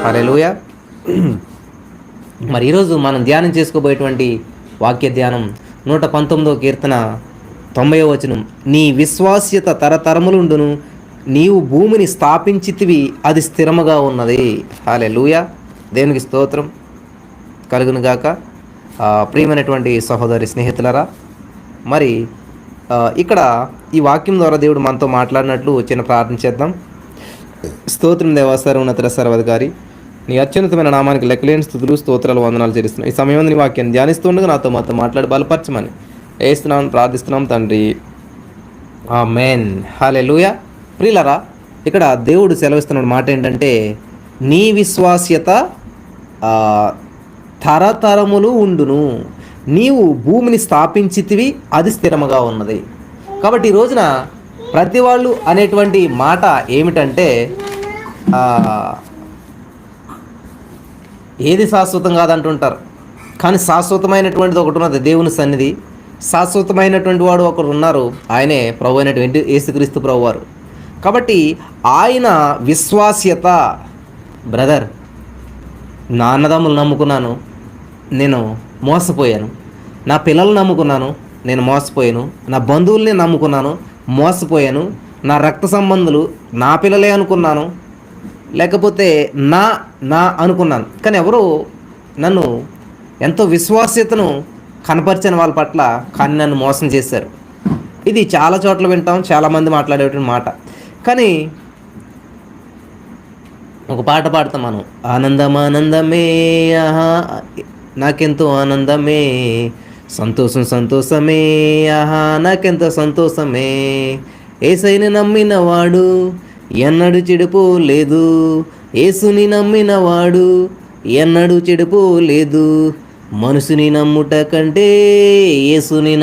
హల్లెలూయా. మరి ఈరోజు మనం ధ్యానం చేసుకోబోయేటువంటి వాక్య ధ్యానం 119వ కీర్తన 90వ వచనం. నీ విశ్వాస్యత తరతరములుండును, నీవు భూమిని స్థాపించితివి, అది స్థిరముగా ఉన్నది. హల్లెలూయా. దేవునికి స్తోత్రం కలుగును గాక. ప్రియమైనటువంటి సహోదరి స్నేహితులరా, మరి ఇక్కడ ఈ వాక్యం ద్వారా దేవుడు మనతో మాట్లాడినట్లు చిన్న ప్రార్థన చేద్దాం. స్తోత్రం దేవా, సర్వోన్నత సర్వాధికారి, నీ అత్యున్నతమైన నామానికి లెక్కలేని స్తుతులు స్తోత్రాలు వందనాలు చేస్తున్నాం. ఈ సమయంలో నీ వాక్యాన్ని ధ్యానిస్తుండగా నాతో మాట్లాడి బలపరచమని వేస్తున్నాను, ప్రార్థిస్తున్నాం తండ్రి. ఆమేన్. హల్లెలూయా. ప్రియులరా, ఇక్కడ దేవుడు సెలవిస్తున్న మాట ఏంటంటే, నీ విశ్వాస్యత తరతరములు ఉండును, నీవు భూమిని స్థాపించితివి, అది స్థిరముగా ఉన్నది. కాబట్టి ఈ రోజున ప్రతి వాళ్ళు అనేటువంటి మాట ఏమిటంటే, ఏది శాశ్వతం కాదంటుంటారు. కానీ శాశ్వతమైనటువంటిది ఒకటి ఉన్నది, దేవుని సన్నిధి. శాశ్వతమైనటువంటి వాడు ఒకరు ఉన్నారు, ఆయనే ప్రభు అయినటువంటి యేసుక్రీస్తు ప్రభు వారు. కాబట్టి ఆయన విశ్వాస్యత, బ్రదర్, నా అన్నదమ్ములు నమ్ముకున్నాను, నేను మోసపోయాను. నా పిల్లలు నమ్ముకున్నాను, నేను మోసపోయాను. నా బంధువుల్ని నమ్ముకున్నాను, మోసపోయాను. నా రక్త సంబంధులు నా పిల్లలే అనుకున్నాను, లేకపోతే నా అనుకున్నాను. కానీ ఎవరు నన్ను ఎంతో విశ్వాస్యతను కనపరిచిన వాళ్ళ పట్ల కానీ నన్ను మోసం చేశారు. ఇది చాలా చోట్ల వింటాం, చాలామంది మాట్లాడేటువంటి మాట. కానీ ఒక పాట పాడతాం మనం, ఆనందం ఆనందమే, ఆహా నాకెంతో ఆనందమే, సంతోషం సంతోషమే, ఆహా నాకెంతో సంతోషమే, యేసయ్యని నమ్మినవాడు ఎన్నడూ చెడిపోలేదు, యేసుని నమ్మినవాడు ఎన్నడూ చెడిపోలేదు, మనుషుని నమ్ముట కంటే యేసుని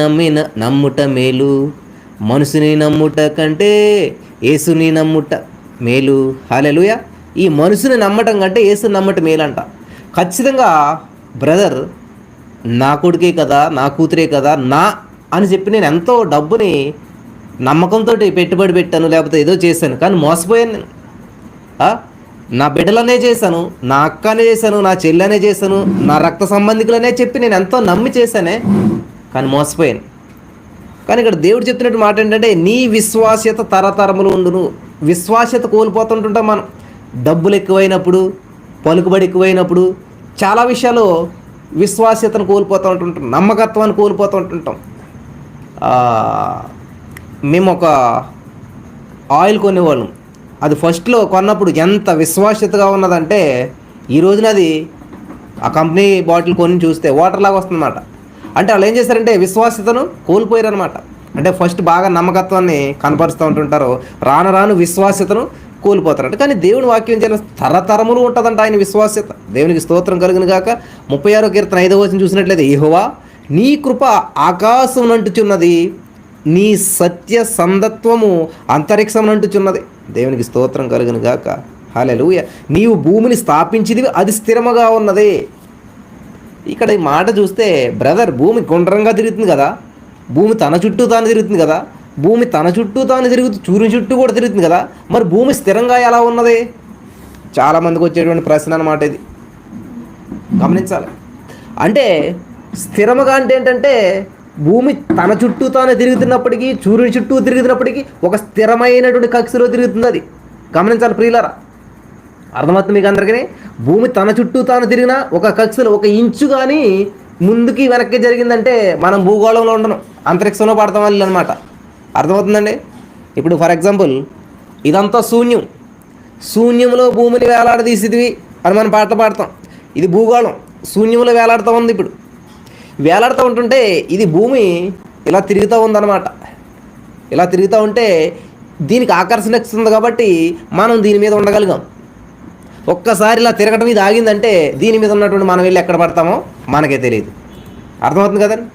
నమ్ముట మేలు, మనుషుని నమ్ముట కంటే యేసుని నమ్ముట మేలు. హల్లెలూయా. ఈ మనుషుని నమ్మటం కంటే యేసుని నమ్మటం మేలంట. ఖచ్చితంగా బ్రదర్, నా కొడుకే కదా, నా కూతురే కదా, నా అని చెప్పి నేను ఎంతో డబ్బుని నమ్మకంతో పెట్టుబడి పెట్టాను, లేకపోతే ఏదో చేశాను, కానీ మోసపోయాను నేను. నా బిడ్డలనే చేశాను, నా అక్కనే చేశాను, నా చెల్లెనే చేశాను, నా రక్త సంబంధికులనే చెప్పి నేను ఎంతో నమ్మి చేశానే, కానీ మోసపోయాను. కానీ ఇక్కడ దేవుడు చెప్తున్నట్టు మాట ఏంటంటే, నీ విశ్వాస్యత తరతరములు ఉండును. విశ్వాస్యత కోల్పోతుంటుంటాం మనం. డబ్బులు ఎక్కువైనప్పుడు, పలుకుబడి ఎక్కువైనప్పుడు, చాలా విషయాలు విశ్వాస్యతను కోల్పోతూ ఉంటుంటాం, నమ్మకత్వాన్ని కోల్పోతూ ఉంటుంటాం. మేము ఒక ఆయిల్ కొనేవాళ్ళం. అది ఫస్ట్లో కొన్నప్పుడు ఎంత విశ్వాస్యతగా ఉన్నదంటే, ఈ రోజున అది ఆ కంపెనీ బాటిల్ కొని చూస్తే వాటర్ లాగా వస్తుందన్నమాట. అంటే వాళ్ళు ఏం చేశారంటే విశ్వాస్యతను కోల్పోయారనమాట. అంటే ఫస్ట్ బాగా నమ్మకత్వాన్ని కనపరుస్తూ ఉంటుంటారు, రాను రాను విశ్వాస్యతను కోల్పోతారంట. కానీ దేవుని వాక్యం చేయాలి, తరతరములు ఉంటుందంట ఆయన విశ్వాస్యత. దేవునికి స్తోత్రం కలుగును గాక. 36వ కీర్తన 5వ వచనం చూసినట్లయితే, యెహోవా నీ కృప ఆకాశం నంటుచున్నది, నీ సత్య సందత్వము అంతరిక్షం నంటుచున్నది. దేవునికి స్తోత్రం కలుగును గాక. హల్లెలూయా. నీవు భూమిని స్థాపించిదివి, అది స్థిరముగా ఉన్నది. ఇక్కడ ఈ మాట చూస్తే, బ్రదర్, భూమి గుండ్రంగా తిరుగుతుంది కదా, భూమి తన చుట్టూ తాను తిరుగుతుంది కదా, భూమి తన చుట్టూ తాను తిరుగుతూ సూర్యుని చుట్టూ కూడా తిరుగుతుంది కదా, మరి భూమి స్థిరంగా ఎలా ఉన్నది? చాలామందికి వచ్చేటువంటి ప్రశ్న అన్నమాట ఇది. గమనించాలి. అంటే స్థిరముగా అంటే ఏంటంటే, భూమి తన చుట్టూ తాను తిరుగుతున్నప్పటికీ, సూర్యుని చుట్టూ తిరుగుతున్నప్పటికీ ఒక స్థిరమైనటువంటి కక్షలో తిరుగుతుంది అది. గమనించాలి ప్రియులారా, అర్థమవుతుంది మీకు అందరికీ. భూమి తన చుట్టూ తాను తిరిగిన ఒక కక్షలో ఒక ఇంచు కానీ ముందుకి వెనక్కి జరిగిందంటే మనం భూగోళంలో ఉండను, అంతరిక్షంలో పడతాం వాళ్ళు అనమాట. అర్థమవుతుందండి. ఇప్పుడు ఫర్ ఎగ్జాంపుల్, ఇదంతా శూన్యం, శూన్యంలో భూమిని వేలాడదీసిదివి అని మనం పాటలు పాడతాం. ఇది భూగోళం శూన్యంలో వేలాడుతూ ఉంది. ఇప్పుడు వేలాడుతూ ఉంటుంటే ఇది భూమి ఇలా తిరుగుతూ ఉందన్నమాట. ఇలా తిరుగుతూ ఉంటే దీనికి ఆకర్షణ ఇస్తుంది కాబట్టి మనం దీని మీద ఉండగలిగాం. ఒక్కసారి ఇలా తిరగటం ఇది ఆగిందంటే దీని మీద ఉన్నటువంటి మనం వెళ్ళి ఎక్కడ పడతామో మనకే తెలియదు. అర్థమవుతుంది కదండి.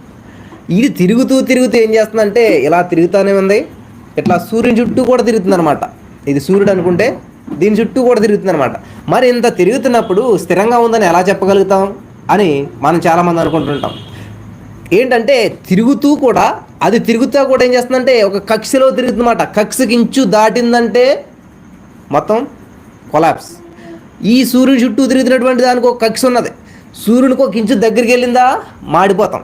ఇది తిరుగుతూ ఏం చేస్తుందంటే ఇలా తిరుగుతూనే ఉంది, ఇట్లా సూర్యుని చుట్టూ కూడా తిరుగుతుంది అనమాట. ఇది సూర్యుడు అనుకుంటే దీని చుట్టూ కూడా తిరుగుతుంది అనమాట. మరి ఇంత తిరుగుతున్నప్పుడు స్థిరంగా ఉందని ఎలా చెప్పగలుగుతాం అని మనం చాలామంది అనుకుంటుంటాం. ఏంటంటే తిరుగుతూ కూడా ఏం చేస్తుందంటే ఒక కక్షలో తిరుగుతుందన్నమాట. కక్షకి ఇంచు దాటిందంటే మొత్తం కొలాప్స్. ఈ సూర్యుని చుట్టూ తిరుగుతున్నటువంటి దానికి ఒక కక్ష ఉన్నది. సూర్యునికి ఒక ఇంచు దగ్గరికి వెళ్ళిందా మాడిపోతాం,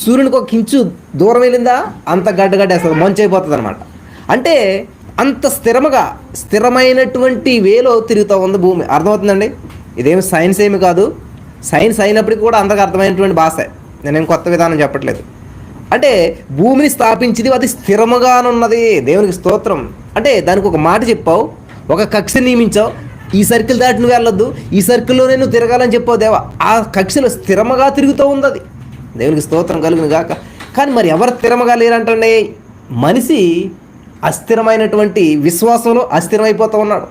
సూర్యునికి ఒక ఇంచు దూరం వెళ్ళిందా అంత గడ్డగడ్డేస్తుంది, మంచు అయిపోతుంది అనమాట. అంటే అంత స్థిరమైనటువంటి వేలో తిరుగుతూ ఉంది భూమి. అర్థమవుతుందండి? ఇదేమి సైన్స్ ఏమి కాదు. సైన్స్ అయినప్పటికీ కూడా అంతకు అర్థమైనటువంటి భాష. నేనేం కొత్త విధానం చెప్పట్లేదు. అంటే భూమిని స్థాపించింది అది స్థిరముగానున్నది. దేవునికి స్తోత్రం. అంటే దానికి ఒక మాట చెప్పావు, ఒక కక్ష నియమించావు, ఈ సర్కిల్ దాటి నువ్వు వెళ్ళొద్దు, ఈ సర్కిల్లో నేను తిరగాలని చెప్పావు దేవా. ఆ కక్షలో స్థిరముగా తిరుగుతూ ఉంది అది. దేవునికి స్తోత్రం కలుగును గాక. కానీ మరి ఎవరు స్థిరముగా లేరంటే మనిషి అస్థిరమైనటువంటి విశ్వాసంలో అస్థిరమైపోతూ ఉన్నాడు.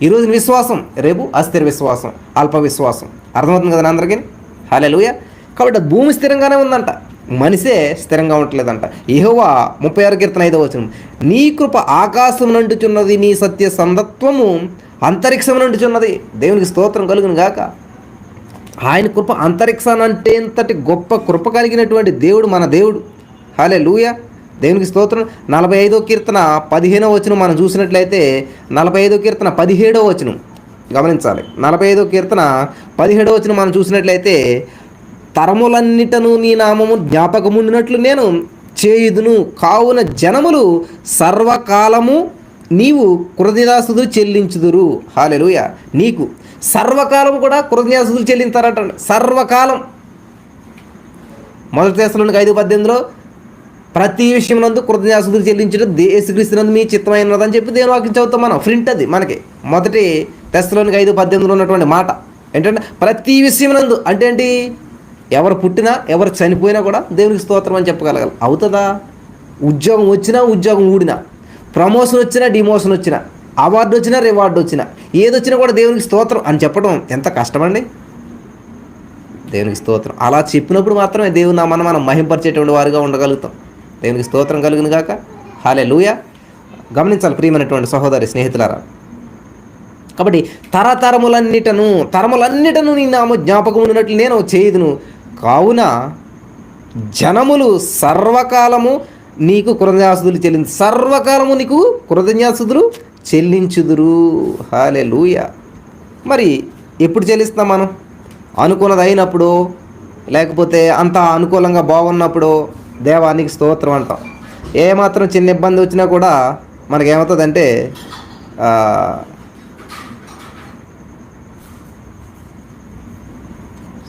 ఈరోజు విశ్వాసం, రేపు అస్థిర విశ్వాసం, అల్ప విశ్వాసం. అర్థమవుతుంది కదా అందరికీ? హల్లెలూయా. కాబట్టి భూమి స్థిరంగానే ఉందంట, మనిషే స్థిరంగా ఉండట్లేదంట. యెహోవా 36 కీర్తన 5వ వచనం, నీ కృప ఆకాశం నంటుచున్నది, నీ సత్య సందత్వము అంతరిక్షం నంటుచున్నది. దేవునికి స్తోత్రం కలుగును గాక. ఆయన కృప అంతరిక్షానంటే ఎంతటి గొప్ప కృప కలిగినటువంటి దేవుడు మన దేవుడు. హల్లెలూయా. దేవునికి స్తోత్రం. 45వ కీర్తన 15వ వచనం మనం చూసినట్లయితే 45వ కీర్తన 17వ వచనం గమనించాలి. 45వ కీర్తన 17వ వచనం మనం చూసినట్లయితే, తరములన్నిటను నీ నామము జ్ఞాపకముండినట్లు నేను చేయుదును, కావున జనములు సర్వకాలము నీవు కృతజ్ఞతాస్తుతులు చెల్లించుదురు. హల్లెలూయా. నీకు సర్వకాలం కూడా కృతజ్ఞతాస్తుతులు చెల్లించారట. సర్వకాలం. 1 తెస్సలోనికై 5:18 ప్రతి విషయమునందు కృతజ్ఞతాస్తుతులు చెల్లించడం యేసుక్రీస్తునందు మీ చిత్తమైనదని చెప్పి దేవుని వాక్యం చదువుతాం మనం. ప్రింట్ అది మనకి 1 తెస్సలోనికై 5:18 ఉన్నటువంటి మాట ఏంటంటే ప్రతి విషయమునందు. అంటే ఏంటి? ఎవరు పుట్టినా ఎవరు చనిపోయినా కూడా దేవునికి స్తోత్రం అని చెప్పగలగాలి. అవుతుందా? ఉద్యోగం వచ్చినా ఉద్యోగం ఊడినా, ప్రమోషన్ వచ్చినా డిమోషన్ వచ్చినా, అవార్డు వచ్చినా రివార్డు వచ్చినా, ఏదొచ్చినా కూడా దేవునికి స్తోత్రం అని చెప్పడం ఎంత కష్టమండి. దేవునికి స్తోత్రం. అలా చెప్పినప్పుడు మాత్రమే దేవుని నామాన్ని మనం మహింపరిచేటువంటి వారుగా ఉండగలుగుతాం. దేవునికి స్తోత్రం కలుగును గాక. హల్లెలూయా. గమనించాలి ప్రియమైనటువంటి సహోదరి స్నేహితులారా. కాబట్టి తరములన్నిటను నీ నామ జ్ఞాపకం ఉన్నట్లు నేను చేయుదును, కావున జనములు సర్వకాలము నీకు కృతజ్ఞతాస్తుతులు చెల్లించు, సర్వకాలము నీకు కృతజ్ఞతాస్తుతులు చెల్లించుదురు. హల్లెలూయా. మరి ఎప్పుడు చెల్లిస్తాం మనం? అనుకున్నది అయినప్పుడు, లేకపోతే అంత అనుకూలంగా బాగున్నప్పుడు దేవానికి స్తోత్రం అంటాం. ఏమాత్రం చిన్న ఇబ్బంది వచ్చినా కూడా మనకేమవుతుందంటే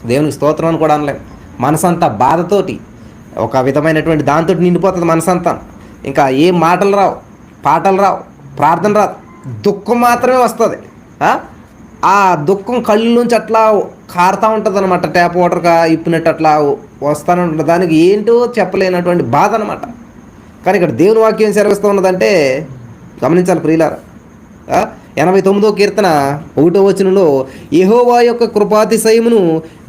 దేవునికి స్తోత్రం అని కూడా అనలేం. మనసంతా బాధతోటి, ఒక విధమైనటువంటి దాంతో నిండిపోతుంది మనసంతా. ఇంకా ఏం మాటలు రావు, పాటలు రావు, ప్రార్థన రాదు, దుఃఖం మాత్రమే వస్తుంది. ఆ దుఃఖం కళ్ళు నుంచి అట్లా కారుతూ ఉంటుంది అనమాట. ట్యాప్ వాటర్గా ఇప్పినట్టు అట్లా వస్తూనే ఉంటుంది. దానికి ఏంటో చెప్పలేనటువంటి బాధ అనమాట. కానీ ఇక్కడ దేవుని వాక్యం సెలవిస్తూ ఉన్నదంటే గమనించాలి ప్రియులారా. 89వ కీర్తన 1వ వచనంలో, యెహోవా యొక్క కృపాతిశయమును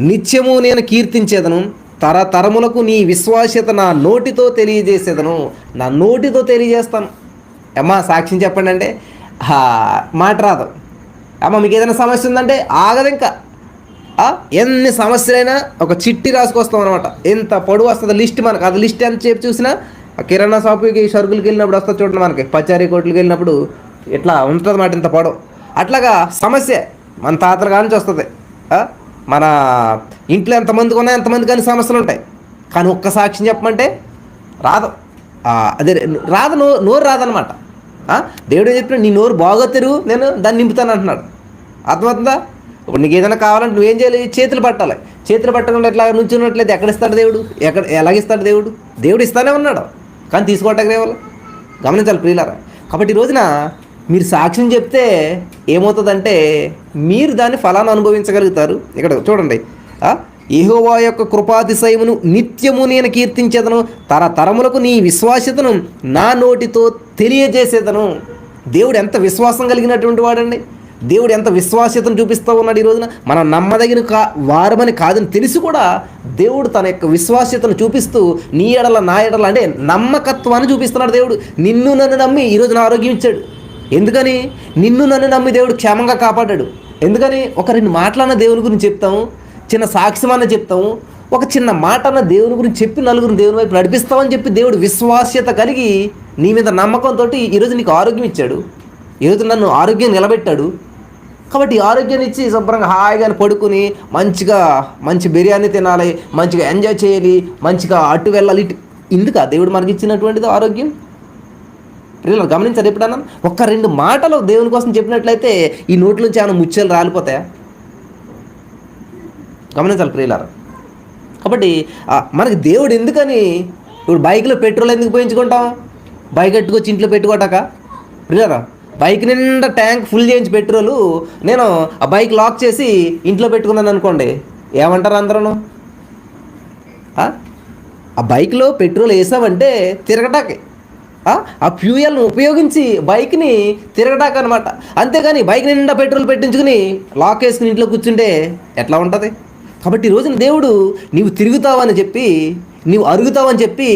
నిత్యము నేను కీర్తించేదను, తరతరములకు నీ విశ్వాస్యత నా నోటితో తెలియజేసేదను. నా నోటితో తెలియజేస్తాను. అమ్మా సాక్ష్యం చెప్పండి అంటే మాట రాదు. అమ్మ మీకు ఏదైనా సమస్య ఉందంటే ఆగదు. ఇంకా ఎన్ని సమస్యలైనా ఒక చిట్టి రాసుకొస్తాం అనమాట. ఎంత పొడవు వస్తుంది లిస్ట్ మనకు. అది లిస్ట్ ఎంత చెప్పి చూసినా కిరాణా షాపుకి సరుకులకి వెళ్ళినప్పుడు వస్తుంది చూడండి, మనకి పచారీ కోట్లకి వెళ్ళినప్పుడు ఇట్లా ఉంటుంది అన్నమాట, ఇంత పొడవు. అట్లాగా సమస్య మన తాతల కానించి వస్తుంది. మన ఇంట్లో ఎంతమందికి ఉన్నా ఎంతమంది కానీ సమస్యలు ఉంటాయి. కానీ ఒక్క సాక్ష్యం చెప్పమంటే రాదు. అదే రాదు, నోరు రాదనమాట. దేవుడు ఏం చెప్పిన, నీ నోరు బాగా తెరువు, నేను దాన్ని నింపుతాను అంటున్నాడు. అర్థమవుతుందా? ఇప్పుడు నీకు ఏదైనా కావాలంటే నువ్వేం చేయాలి? చేతులు పట్టాలి. చేతులు పట్టకుండా ఎట్లా నుంచున్నట్లయితే ఎక్కడ ఇస్తాడు దేవుడు? ఎలాగిస్తాడు దేవుడు? దేవుడు ఇస్తానే ఉన్నాడు, కానీ తీసుకోవటానికి రేవాలి. గమనించాలి ప్రియులారా. కాబట్టి ఈ రోజున మీరు సాక్ష్యం చెప్తే ఏమవుతుందంటే మీరు దాన్ని ఫలాన్ని అనుభవించగలుగుతారు. ఇక్కడ చూడండి, యెహోవా యొక్క కృపాతిశయమును నిత్యము నేను కీర్తించేదను, తరతరములకు నీ విశ్వాస్యతను నా నోటితో తెలియజేసేదను. దేవుడు ఎంత విశ్వాసం కలిగినటువంటి వాడండి. దేవుడు ఎంత విశ్వాస్యతను చూపిస్తూ ఉన్నాడు. ఈ రోజున మనం నమ్మదగిన వారమని కాదని తెలిసి కూడా దేవుడు తన యొక్క విశ్వాస్యతను చూపిస్తూ నీ ఎడల నా ఎడల అంటే నమ్మకత్వాన్ని చూపిస్తున్నాడు దేవుడు. నిన్ను నన్ను నమ్మి ఈ రోజున ఆరోగ్యం ఇచ్చాడు. ఎందుకని? నిన్ను నన్ను నమ్మి దేవుడు క్షేమంగా కాపాడాడు. ఎందుకని? ఒక 2 మాటలన్న దేవుని గురించి చెప్తాము, చిన్న సాక్ష్యం అన్న చెప్తాము, ఒక చిన్న మాట అన్న దేవుని గురించి చెప్పి నలుగురు దేవుని వైపు నడిపిస్తామని చెప్పి దేవుడు విశ్వాస్యత కలిగి నీ మీద నమ్మకంతో ఈరోజు నీకు ఆరోగ్యం ఇచ్చాడు. ఈరోజు నన్ను ఆరోగ్యం నిలబెట్టాడు. కాబట్టి ఆరోగ్యాన్ని ఇచ్చి శుభ్రంగా హాయిగా పడుకుని మంచి బిర్యానీ తినాలి, మంచిగా ఎంజాయ్ చేయాలి, మంచిగా అటు వెళ్ళాలి, ఇటు. ఇందుక దేవుడు మనకి ఇచ్చినటువంటిది ఆరోగ్యం. పిల్లలు గమనించారు ఎప్పుడన్నా? ఒక్క 2 మాటలు దేవుని కోసం చెప్పినట్లయితే ఈ నోట్లోంచి ఏమైనా ముత్యాలు రాలిపోతాయా? గమనించాలి ప్రియులారా. కాబట్టి మనకి దేవుడు ఎందుకని ఇప్పుడు బైక్లో పెట్రోల్ ఎందుకు పోయించుకుంటాం? బైక్ ఎట్టుకొచ్చి ఇంట్లో పెట్టుకోటాక? ప్రియులారా, బైక్ నిండా ట్యాంక్ ఫుల్ చేయించి పెట్రోలు నేను ఆ బైక్ లాక్ చేసి ఇంట్లో పెట్టుకున్నాను అనుకోండి, ఏమంటారు అందరూ? ఆ బైక్లో పెట్రోల్ వేసామంటే తిరగటాకే, ఆ ఫ్యూయల్ను ఉపయోగించి బైక్ని తిరగటాక అనమాట. అంతేగాని బైక్ నిండా పెట్రోల్ పెట్టించుకుని లాక్ వేసుకుని ఇంట్లో కూర్చుంటే ఎట్లా ఉంటుంది? కాబట్టి ఈ రోజున దేవుడు నీవు తిరుగుతావని చెప్పి, నీవు అరుగుతావని చెప్పి,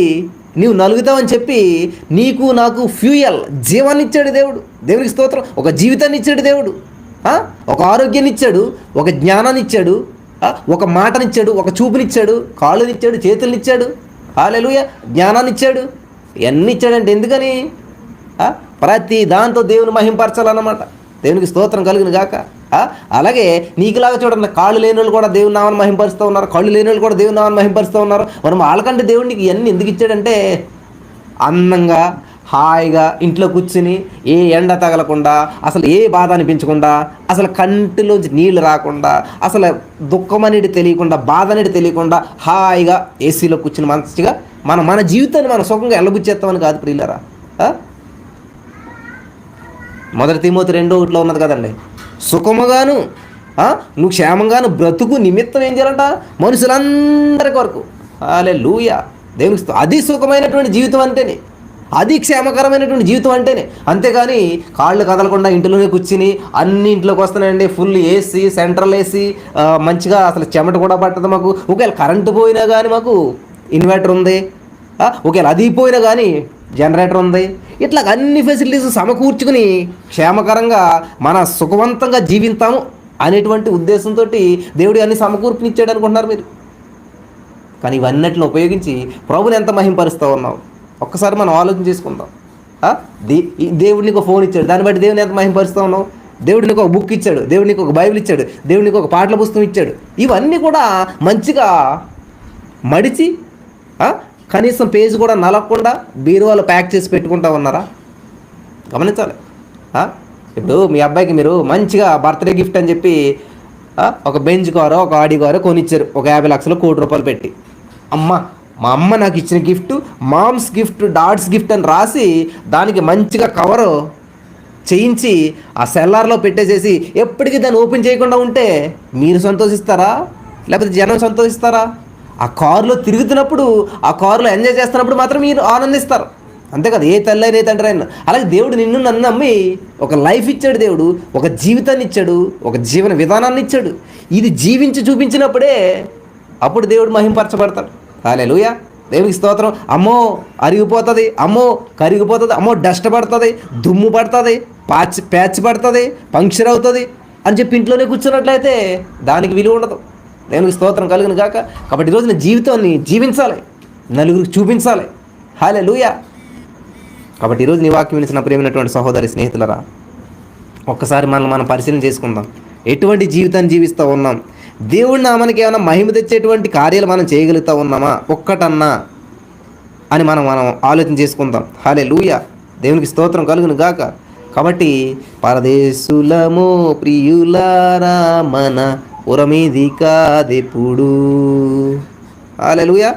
నీవు నలుగుతావని చెప్పి నీకు నాకు ఫ్యూయల్ జీవాన్ని ఇచ్చాడు దేవుడు. దేవునికి స్తోత్రం. ఒక జీవితాన్ని ఇచ్చాడు దేవుడు, ఒక ఆరోగ్యాన్ని ఇచ్చాడు, ఒక జ్ఞానాన్ని ఇచ్చాడు, ఒక మాటనిచ్చాడు, ఒక చూపునిచ్చాడు, కాళ్ళనిచ్చాడు, చేతులనిచ్చాడు, హల్లెలూయా, జ్ఞానాన్ని ఇచ్చాడు. ఇవన్నీ ఇచ్చాడంటే ఎందుకని? ప్రతి దాంతో దేవుని మహింపరచాలన్నమాట. దేవునికి స్తోత్రం కలుగును గాక. అలాగే నీకులాగా చూడండి, కాళ్ళు లేని వాళ్ళు కూడా దేవుని నామాన్ని మహింపరుస్తూ ఉన్నారు, కళ్ళు లేని వాళ్ళు కూడా దేవుని నామాన్ని మహింపరుస్తూ ఉన్నారు. మనం వాళ్ళకంటే దేవుడు నీకు ఇవన్నీ ఎందుకు ఇచ్చాడంటే అందంగా హాయిగా ఇంట్లో కూర్చుని ఏ ఎండ తగలకుండా, అసలు ఏ బాధ అనిపించకుండా, అసలు కంటిలోంచి నీళ్లు రాకుండా, అసలు దుఃఖం అనేది తెలియకుండా, బాధ అనేది తెలియకుండా హాయిగా ఏసీలో కూర్చుని మంచిగా మన జీవితాన్ని మనం సుఖంగా ఎల్లబుచ్చేస్తామని కాదు ప్రియులారా. 1 తిమోతి 2:1 ఉన్నది కదండి, సుఖముగాను నువ్వు క్షేమంగాను బ్రతుకు నిమిత్తం ఏం చేయాలంట? మనుషులందరి కొరకు. హల్లెలూయా, దేవునికి అది సుఖమైనటువంటి జీవితం అంటేనే, అది క్షేమకరమైనటువంటి జీవితం అంటేనే. అంతేగాని కాళ్ళు కదలకుండా ఇంట్లోనే కూర్చుని అన్ని ఇంట్లోకి వస్తున్నాయండి, ఫుల్ ఏసీ, సెంట్రల్ ఏసీ, మంచిగా అసలు చెమట కూడా పట్టదు మాకు. ఒకవేళ కరెంటు పోయినా కానీ మాకు ఇన్వర్టర్ ఉంది, ఒకవేళ అది పోయినా కానీ జనరేటర్ ఉంది. ఇట్లా అన్ని ఫెసిలిటీస్ సమకూర్చుకుని క్షేమకరంగా మన సుఖవంతంగా జీవిస్తాము అనేటువంటి ఉద్దేశంతో దేవుడు అన్ని సమకూర్పునిచ్చాడు అనుకుంటున్నారు మీరు. కానీ ఇవన్నిటిని ఉపయోగించి ప్రభుని ఎంత మహింపరుస్తూ ఉన్నావు ఒక్కసారి మనం ఆలోచన చేసుకుందాం. దేవుడికి ఒక ఫోన్ ఇచ్చాడు, దాన్ని బట్టి దేవుని ఎంత మహింపరుస్తూ ఉన్నావు. దేవుడికి ఒక బుక్ ఇచ్చాడు, దేవుడికి ఒక బైబిల్ ఇచ్చాడు, దేవుడికి ఒక పాటల పుస్తకం ఇచ్చాడు. ఇవన్నీ కూడా మంచిగా మడిచి కనీసం పేజ్ కూడా నలగకుండా బీరువాలో ప్యాక్ చేసి పెట్టుకుంటా ఉన్నారా? గమనించాలి. ఇప్పుడు మీ అబ్బాయికి మీరు మంచిగా బర్త్డే గిఫ్ట్ అని చెప్పి ఒక బెంజ్ కారో ఒక ఆడి కారో కొనిచ్చారు, ఒక 50 లక్షలు, 1 కోటి రూపాయలు పెట్టి. మా అమ్మ నాకు ఇచ్చిన gift mom's gift, dad's gift అని రాసి దానికి మంచిగా కవరు చేయించి ఆ సెల్లార్లో పెట్టేసేసి ఎప్పటికీ దాన్ని ఓపెన్ చేయకుండా ఉంటే మీరు సంతోషిస్తారా? లేకపోతే జనం సంతోషిస్తారా? ఆ కారులో తిరుగుతున్నప్పుడు, ఆ కారులో ఎంజాయ్ చేస్తున్నప్పుడు మాత్రం మీరు ఆనందిస్తారు, అంతే కదా. ఏ తల్లి అయినా ఏ తండ్రి అయినా. అలాగే దేవుడు నిన్ను నన్ను నమ్మి ఒక లైఫ్ ఇచ్చాడు, దేవుడు ఒక జీవితాన్ని ఇచ్చాడు, ఒక జీవన విధానాన్ని ఇచ్చాడు. ఇది జీవించి చూపించినప్పుడే అప్పుడు దేవుడు మహింపరచబడతాడు. హల్లెలూయా, దేవునికి స్తోత్రం. అమ్మో అరిగిపోతుంది, అమ్మో కరిగిపోతుంది, అమ్మో డస్ట్ పడుతుంది, దుమ్ము పడుతుంది, ప్యాచ్ పడుతుంది, పంక్చర్ అవుతుంది అని చెప్పి ఇంట్లోనే కూర్చున్నట్లయితే దానికి విలువ ఉండదు. దేవునికి స్తోత్రం కలుగును గాక. కాబట్టి ఈరోజు నేను జీవితాన్ని జీవించాలి, నలుగురికి చూపించాలి. హల్లెలూయా. కాబట్టి ఈరోజు నీ వాక్యం వినిసిన ప్రేమైనటువంటి సహోదరి స్నేహితులరా, ఒక్కసారి మనం పరిశీలన చేసుకుందాం. ఎటువంటి జీవితాన్ని జీవిస్తూ ఉన్నాం? దేవుడి నామానికి ఏమైనా మహిమ తెచ్చేటువంటి కార్యాలు మనం చేయగలుగుతూ ఉన్నామా ఒక్కటన్నా అని మనం ఆలోచన చేసుకుందాం. హల్లెలూయా, దేవునికి స్తోత్రం కలుగును గాక. కాబట్టి పరదేశులము ప్రియులారా మన పురమిది కాదెప్పుడు. హల్లెలూయా.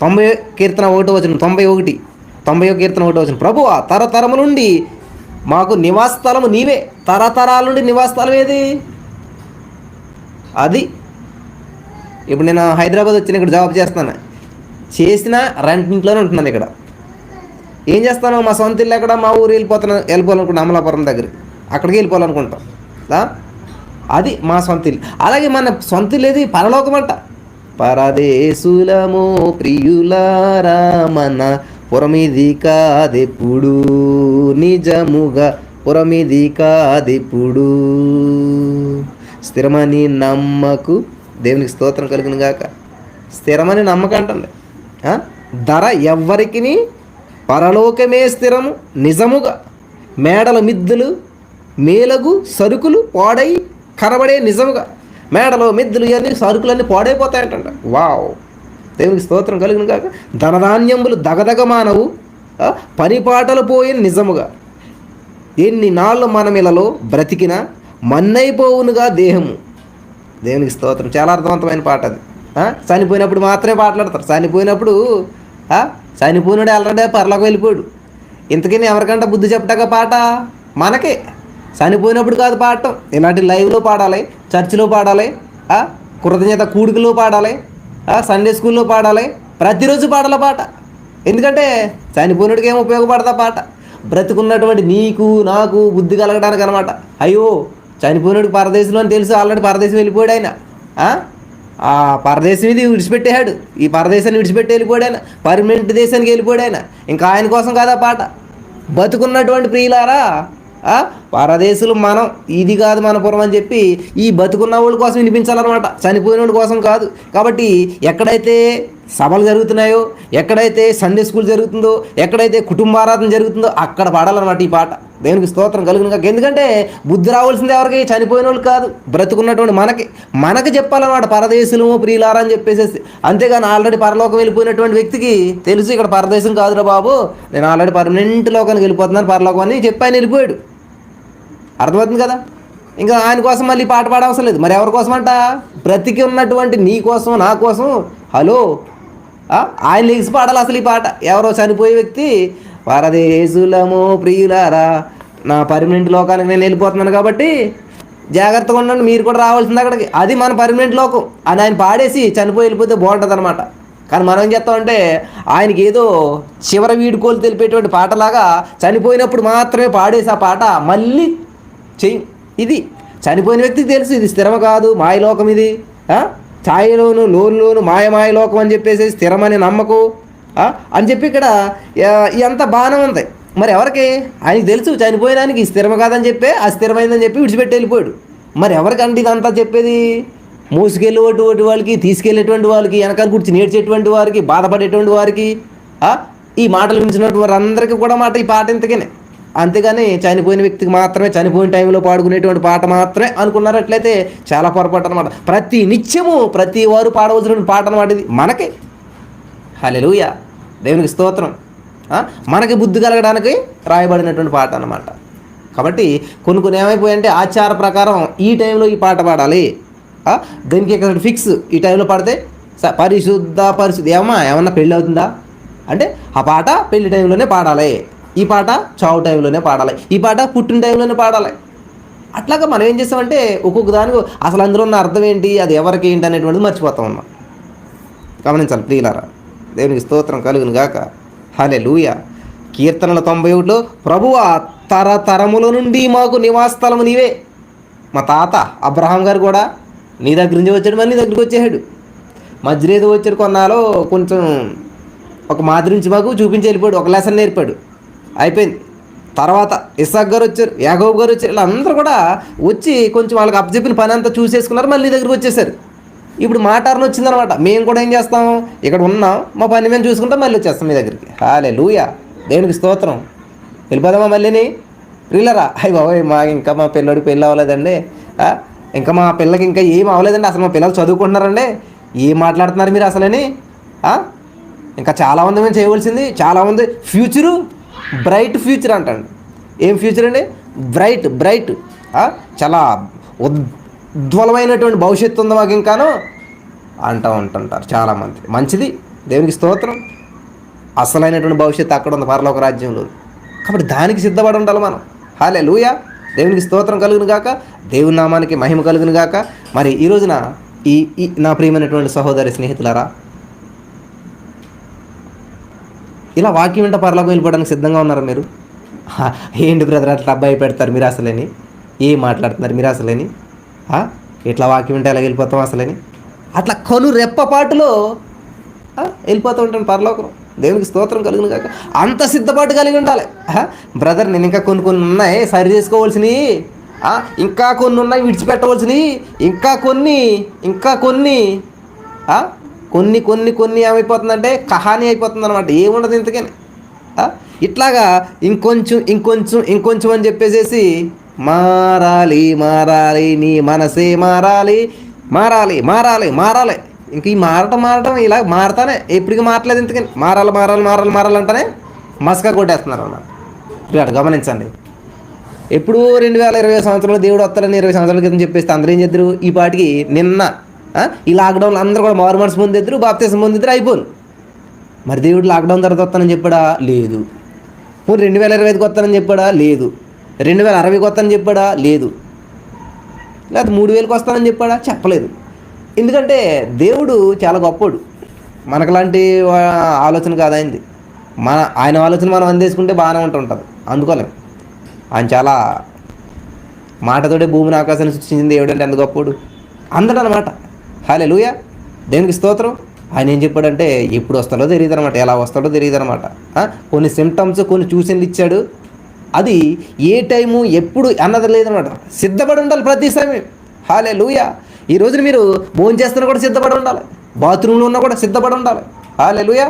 90వ కీర్తన 1వ వచనం, 91వ కీర్తన 1వ వచనం, ప్రభువా తరతరము నుండి మాకు నివాస స్థలము నీవే. తరతరాల నుండి నివాస స్థలం ఏది? అది ఇప్పుడు నేను హైదరాబాద్ వచ్చిన ఇక్కడ జాబ్ చేస్తాను, చేసిన రెంట్ ఇంట్లోనే ఉంటున్నాను. ఇక్కడ ఏం చేస్తాను? మా సొంత ఇల్లు ఎక్కడ? మా ఊరు వెళ్ళిపోవాలనుకుంటా, అమలాపురం దగ్గర, అక్కడికి వెళ్ళిపోవాలనుకుంటాం. అది మా సొంత ఇల్లు. అలాగే మన సొంత ఇల్లు ఏది? పరలోకం అంట. పరదేశులము ప్రియులారా మన పురమిది కాదెప్పుడు, నిజముగా పురమిది కాదెప్పుడు. స్థిరమని నమ్మకు. దేవునికి స్తోత్రం కలుగును గాక. స్థిరమని నమ్మకంటండి. ధర ఎవ్వరికి పరలోకమే స్థిరము, నిజముగా మేడల మిద్దులు మేలగు సరుకులు పాడై కనబడే నిజముగా. మేడలో మిద్దెలు ఇవన్నీ సరుకులన్నీ పాడైపోతాయంట. వావ్, దేవునికి స్తోత్రం కలుగును కాక. ధనధాన్యములు దగదగ మానవు, పనిపాటలు పోయిన నిజముగా. ఎన్ని నాళ్ళు మనం ఇలాలో బ్రతికినా మన్నైపోవునుగా దేహము. దేవునికి స్తోత్రం. చాలా అర్థవంతమైన పాట అది. చనిపోయినప్పుడు మాత్రమే పాటలాడతారు. చనిపోయినాడు ఆల్రెడీ పరలోకి వెళ్ళిపోయాడు. ఇంతకీ ఎవరికంటే బుద్ధి చెప్పటాక పాట మనకే. చనిపోయినప్పుడు కాదు పాడటం, ఇలాంటి లైవ్లో పాడాలి, చర్చిలో పాడాలి, కృతజ్ఞత కూడికలో పాడాలి, సండే స్కూల్లో పాడాలి, ప్రతిరోజు పాడాల పాట. ఎందుకంటే చనిపోయినడికి ఏం ఉపయోగపడతా పాట? బ్రతుకున్నటువంటి నీకు నాకు బుద్ధి కలగడానికి అనమాట. అయ్యో చనిపోయినడికి పరదేశంలో అని తెలుసు, ఆల్రెడీ పరదేశం వెళ్ళిపోయాడు ఆయన. ఆ పరదేశం ఇది విడిచిపెట్టేశాడు, ఈ పరదేశాన్ని విడిచిపెట్టి వెళ్ళిపోయాడు ఆయన, పర్మనెంట్ దేశానికి వెళ్ళిపోయాడు ఆయన. ఇంకా ఆయన కోసం కాదా పాట? బతుకున్నటువంటి ప్రియులారా, పరదేశులు మనం, ఇది కాదు మన పురం అని చెప్పి ఈ బతుకున్న వాళ్ళ కోసం వినిపించాలన్నమాట, చనిపోయిన వాళ్ళ కోసం కాదు. కాబట్టి ఎక్కడైతే సభలు జరుగుతున్నాయో, ఎక్కడైతే సండే స్కూల్ జరుగుతుందో, ఎక్కడైతే కుటుంబారాధన జరుగుతుందో అక్కడ పాడాలన్నమాట ఈ పాట. దేవునికి స్తోత్రం కలుగును కాక. ఎందుకంటే బుద్ధి రావాల్సింది ఎవరికి? చనిపోయిన వాళ్ళు కాదు, బ్రతుకున్నటువంటి మనకి చెప్పాలన్నమాట, పరదేశులము ప్రియులారా అని చెప్పేసేసి. అంతేగాని ఆల్రెడీ పరలోకం వెళ్ళిపోయినటువంటి వ్యక్తికి తెలుసు ఇక్కడ పరదేశం కాదురా బాబు, నేను ఆల్రెడీ పర్మనెంట్ లోకానికి వెళ్ళిపోతున్నాను, పరలోకం అని చెప్పి ఆయన వెళ్ళిపోయాడు. అర్థమవుతుంది కదా? ఇంకా ఆయన కోసం మళ్ళీ పాట పాడవసరం లేదు. మరి ఎవరి కోసం అంట? బ్రతికి ఉన్నటువంటి నీ కోసం, నా కోసం. హలో, ఆయన లెగిసి పాడాలి అసలు ఈ పాట. ఎవరో చనిపోయే వ్యక్తి, పరదేశులము ప్రియులారా, నా పర్మనెంట్ లోకానికి నేను వెళ్ళిపోతున్నాను కాబట్టి జాగ్రత్తగా ఉండండి, మీరు కూడా రావాల్సింది అక్కడికి, అది మన పర్మనెంట్ లోకం అని ఆయన పాడేసి చనిపోయి వెళ్ళిపోతే బాగుంటుంది అనమాట. కానీ మనం ఏం చేస్తామంటే ఆయనకి ఏదో చివరి వీడుకోలు తెలిపేటువంటి పాటలాగా చనిపోయినప్పుడు మాత్రమే పాడేసి ఆ పాట మళ్ళీ చెయ్యి. ఇది చనిపోయిన వ్యక్తికి తెలుసు ఇది స్థిరమ కాదు, మాయలోకం ఇది, ఛాయలోను లోనులోను మాయలోకం అని చెప్పేసి స్థిరమని నమ్మకు అని చెప్పి ఇక్కడ ఎంత బాగానే ఉంది. మరి ఎవరికి? ఆయనకి తెలుసు చనిపోయినానికి స్థిరమ కాదని చెప్పి అస్థిరమైందని చెప్పి విడిచిపెట్టి వెళ్ళిపోయాడు. మరి ఎవరికంటే ఇదంతా చెప్పేది? మోసుకెళ్ళేటువంటి వాళ్ళకి, తీసుకెళ్ళేటువంటి వాళ్ళకి, వెనకాల కూర్చి నేర్చేటువంటి వారికి, బాధపడేటువంటి వారికి, ఈ మాటలు వినిచినటువంటి వారందరికీ కూడా మాట ఈ పాట ఇంతకనే. అంతేగాని చనిపోయిన వ్యక్తికి మాత్రమే, చనిపోయిన టైంలో పాడుకునేటువంటి పాట మాత్రమే అనుకున్నారట్లయితే చాలా పొరపాటు అనమాట. ప్రతి నిత్యము ప్రతి వారు పాడవలసినటువంటి పాట అనమాట ఇది మనకి. హల్లెలూయా, దేవునికి స్తోత్రం. మనకి బుద్ధి కలగడానికి రాయబడినటువంటి పాట అన్నమాట. కాబట్టి కొన్ని ఏమైపోయాయంటే ఆచార ప్రకారం ఈ టైంలో ఈ పాట పాడాలి, దీనికి ఇక్కడ ఫిక్స్, ఈ టైంలో పాడితే పరిశుద్ధి. ఏమన్నా పెళ్ళి అవుతుందా అంటే ఆ పాట పెళ్లి టైంలోనే పాడాలి, ఈ పాట చావు టైంలోనే పాడాలి, ఈ పాట పుట్టిన టైంలోనే పాడాలి. అట్లాగా మనం ఏం చేస్తామంటే ఒక్కొక్క దానికి అసలు అందులో ఉన్న అర్థం ఏంటి, అది ఎవరికి ఏంటి అనేటువంటిది మర్చిపోతాం ఉన్నాం. గమనించాలి ప్రియులారా, దేవునికి స్తోత్రం కలుగును గాక. హల్లెలూయా. కీర్తనల 91లో ప్రభువా తరతరముల నుండి మాకు నివాసస్థలము నీవే. మా తాత అబ్రహాం గారు కూడా నీ దగ్గర నుంచి వచ్చాడు, మరి నీ దగ్గరికి వచ్చేసాడు. మధ్యలో ఏదో వచ్చాడు, కొన్నాలో కొంచెం ఒక మాదిరి నుంచి మాకు చూపించి వెళ్ళిపోయాడు, ఒక లెసన్ నేర్పాడు, అయిపోయింది. తర్వాత ఇస్సాక్ గారు వచ్చారు, యాకోబు గారు వచ్చారు, ఇలా అందరూ కూడా వచ్చి కొంచెం వాళ్ళకి అప్పచెప్పిన పని అంతా చూసేసుకున్నారు, మళ్ళీ దగ్గరికి వచ్చేసారు. ఇప్పుడు మా టర్న్ వచ్చిందనమాట. మేము కూడా ఏం చేస్తాం, ఇక్కడ ఉన్నాం, మా పని మేము చూసుకుంటాం, మళ్ళీ వచ్చేస్తాం మీ దగ్గరికి. హల్లెలూయా, దేవునికి స్తోత్రం. వెళ్ళిపోదామా మళ్ళీని? రిల్లరా, అయ్యి బాబోయ్ ఇంకా మా పిల్లడికి పెళ్ళి అవ్వలేదండి, ఇంకా మా పిల్లకి ఇంకా ఏం అవ్వలేదండి, అసలు మా పిల్లలు చదువుకుంటున్నారండి, ఏం మాట్లాడుతున్నారు మీరు అసలని? ఇంకా చాలా ఉంది మేము చేయవలసింది, చాలా ఉంది. ఫ్యూచరు, బ్రైట్ ఫ్యూచర్ అంటండి. ఏం ఫ్యూచర్ అండి? బ్రైట్ చాలా ఉజ్వలమైనటువంటి భవిష్యత్తు ఉంది మాకు ఇంకాను ఉంటుంటారు చాలామంది. మంచిది, దేవునికి స్తోత్రం. అసలైనటువంటి భవిష్యత్తు అక్కడ ఉంది, పరలోక రాజ్యంలో. కాబట్టి దానికి సిద్ధపడి ఉండాలి మనం. హల్లెలూయా, దేవునికి స్తోత్రం కలుగును గాక, దేవుని నామానికి మహిమ కలుగును గాక. మరి ఈ రోజున ఈ నా ప్రియమైనటువంటి సహోదరి స్నేహితులారా, ఇలా వాక్యం వెంట పరలోకం వెళ్ళిపోవడానికి సిద్ధంగా ఉన్నారా మీరు? ఏంటి బ్రదర్ అట్లా అబ్బాయి పెడతారు మీరు అసలేని, ఏం మాట్లాడుతున్నారు మీరు అసలేని, ఇట్లా వాక్యం వెంట ఎలా వెళ్ళిపోతాం అసలేని, అట్లా రెప్పపాటులో వెళ్ళిపోతూ ఉంటాను పరలోకం. దేవునికి స్తోత్రం కలుగును కాక. అంత సిద్ధపాటు కలిగి ఉండాలి. బ్రదర్ నేను ఇంకా కొన్ని ఉన్నాయి సరి చేసుకోవాల్సినవి, ఇంకా కొన్ని ఉన్నాయి విడిచిపెట్టవలసినవి, ఇంకా కొన్ని ఏమైపోతుందంటే కహాని అయిపోతుంది అనమాట, ఏముండదు ఇంతకని. ఇట్లాగా ఇంకొంచెం అని చెప్పేసి మారాలి మారాలి నీ మనసే మారాలి మారాలి మారాలి మారాలి. ఇంక ఈ మారటం ఇలా మారతానే ఎప్పటికీ మారట్లేదు. ఇంతకని మారాలి మారాలి మారాలి మారాలంటేనే మస్కా కొట్టేస్తున్నారు అన్నమాట. ఇక్కడ గమనించండి. ఎప్పుడు 2020 సంవత్సరంలో దేవుడు వస్తాడని 20 సంవత్సరాల క్రితం చెప్పేస్తే అందరూ ఏం చేద్దరు? ఈ పాటికి నిన్న ఈ లాక్డౌన్లో అందరూ కూడా మారు మనసు పొందిద్దరు, బాప్తిసం పొందిద్దరు, అయిపోను. మరి దేవుడు లాక్డౌన్ తర్వాత వస్తానని చెప్పాడా? లేదు. పోనీ 2025కి వస్తానని చెప్పాడా? లేదు. 2060కి వస్తానని చెప్పాడా? లేదు. లేకపోతే 3000కి వస్తానని చెప్పాడా? చెప్పలేదు. ఎందుకంటే దేవుడు చాలా గొప్పోడు. మనకులాంటి ఆలోచన కాదు ఆయనది. ఆయన ఆలోచన మనం అందేసుకుంటే బాగానే ఉంటుంటుంది. అందుకోలేం. ఆయన చాలా మాటతోటే భూమిని ఆకాశాన్ని సృష్టించింది దేవుడు అంటే ఎంత గొప్పోడు అందడు అనమాట. హల్లెలూయా, దేవునికి స్తోత్రం. ఆయన ఏం చెప్పాడంటే ఎప్పుడు వస్తాడో తెలియదు అనమాట, ఎలా వస్తాడో తెలియదు అనమాట. కొన్ని సిమ్టమ్స్, కొన్ని సూచనలు ఇచ్చాడు. అది ఏ టైము ఎప్పుడు అన్నది లేదనమాట. సిద్ధపడి ఉండాలి ప్రతి సమయం. హల్లెలూయా. ఈ రోజున మీరు భోజనం చేస్తున్నా కూడా సిద్ధపడి ఉండాలి, బాత్రూంలో ఉన్నా కూడా సిద్ధపడి ఉండాలి. హల్లెలూయా.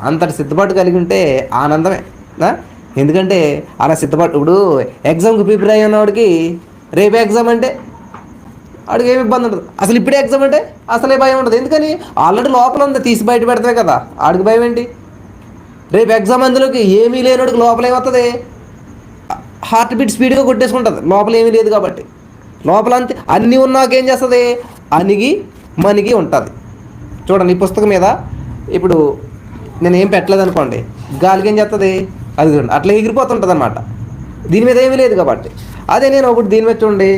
అంతటి సిద్ధపాటు కలిగి ఉంటే ఆనందమే. ఎందుకంటే అలా సిద్ధపాటు, ఇప్పుడు ఎగ్జామ్కి ప్రిపేర్ అయ్యి ఉన్నవాడికి రేపు ఎగ్జామ్ అంటే వాడికి ఏమి ఇబ్బంది ఉండదు. అసలు ఇప్పుడే ఎగ్జామ్ అంటే అసలే భయం ఉండదు. ఎందుకని ఆల్రెడీ లోపల ఉంది, తీసి బయట పెడతాయి కదా, ఆడికి భయం ఏంటి? రేపు ఎగ్జామ్ అందులోకి ఏమీ లేనివాడికి లోపల ఏమవుతుంది? హార్ట్ బీట్ స్పీడ్గా కొట్టేసుకుంటుంది, లోపల ఏమీ లేదు కాబట్టి. లోపల అంతే అన్నీ ఉన్నాకేం చేస్తుంది? అణిగి మణిగి ఉంటుంది. చూడండి ఈ పుస్తకం మీద ఇప్పుడు నేను ఏం పెట్టలేదు అనుకోండి, గాలికి ఏం చేస్తుంది? అది చూడండి అట్లా ఎగిరిపోతుంటుంది అనమాట. దీని మీద ఏమీ లేదు కాబట్టి. అదే నేను ఒకటి దీని మీద చూడండి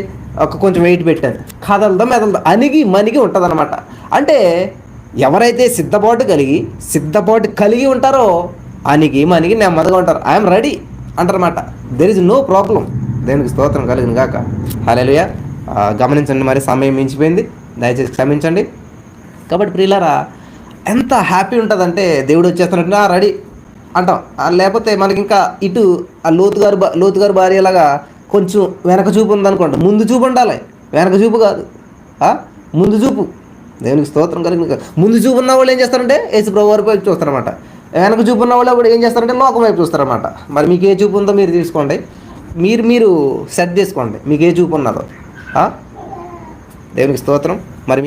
కొంచెం వెయిట్ పెట్టాను, కదలదో మెదలదో అణిగి మణిగి ఉంటుంది అనమాట. అంటే ఎవరైతే సిద్ధపాటు కలిగి ఉంటారో అణిగి మణిగి నెమ్మదిగా ఉంటారు. ఐఎమ్ రెడీ అంటారన్నమాట. There is no problem. దేవునికి స్తోత్రం కలిగిన గాక. హల్లెలూయా. గమనించండి, మరి సమయం మించిపోయింది, దయచేసి క్షమించండి. కాబట్టి ప్రియులారా, ఎంత హ్యాపీ ఉంటుందంటే దేవుడు వచ్చేస్తున్నట్టు రెడీ అంటాం. లేకపోతే మనకి ఇంకా ఇటు ఆ లోతు గారు భార్యలాగా కొంచెం వెనక చూపు ఉందనుకోండి, ముందు చూపు ఉండాలి, వెనక చూపు కాదు, ముందు చూపు. దేవునికి స్తోత్రం కలిగిన. ముందు చూపు ఉన్న వాళ్ళు ఏం చేస్తారంటే యేసు ప్రభు వారి వైపు చూస్తారన్నమాట. వెనక చూపు ఉన్న వాళ్ళు కూడా ఏం చేస్తారంటే లోకం వైపు చూస్తారన్నమాట. మరి మీకు ఏ చూపు ఉందో మీరు తీసుకోండి, మీరు సెట్ చేసుకోండి, మీకు ఏ చూపు ఉన్నదో. దేవునికి స్తోత్రం. మరి